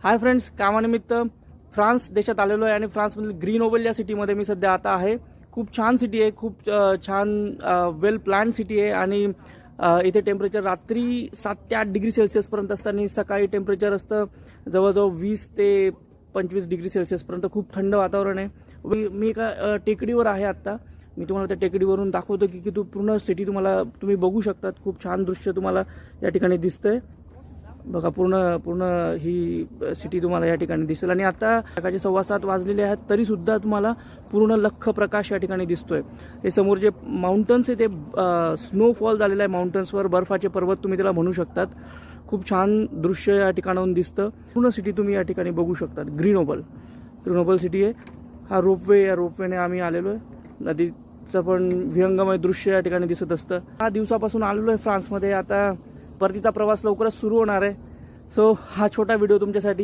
Hi friends, कामानिमित्त France देशात आलेलो आहे आणि फ्रान्समधील ग्रीनोबल या सिटीमध्ये मी सध्या आता आहे. खूप छान सिटी आहे, खूप छान वेल प्लॅन्ड सिटी आहे आणि इथे टेम्परेचर रात्री 7 ते 8 डिग्री सेल्सिअसपर्यंत असतं आणि सकाळी टेम्परेचर असतं जवळजवळ 20 ते 25 डिग्री सेल्सिअसपर्यंत. खूप थंड वातावरण आहे. मी एका टेकडीवर आहे आत्ता. मी तुम्हाला त्या टेकडीवरून दाखवतो की तू पूर्ण सिटी तुम्ही बघू शकतात. खूप छान दृश्य तुम्हाला या ठिकाणी दिसतंय. बघा, पूर्ण ही सिटी तुम्हाला या ठिकाणी दिसेल आणि आता सकाळचे 6:15 वाजलेले आहेत तरी सुद्धा तुम्हाला पूर्ण लख्ख प्रकाश या ठिकाणी दिसतोय. हे समोर जे माउंटन्स आहे ते स्नोफॉल झालेला आहे. माउंटन्सवर बर्फाचे पर्वत तुम्ही त्याला म्हणू शकतात. खूप छान दृश्य या ठिकाणाहून दिसतं. पूर्ण सिटी तुम्ही या ठिकाणी बघू शकतात. ग्रीनोबल सिटी आहे. हा रोपवे, या रोपवेने आम्ही आलेलो आहे. नदीचं पण विहंगमय दृश्य या ठिकाणी दिसत असतं. 6 दिवसापासून आलेलो आहे फ्रान्समध्ये. आता परतीचा प्रवास लवकरच सुरू होणार आहे. सो हा छोटा व्हिडिओ तुमच्यासाठी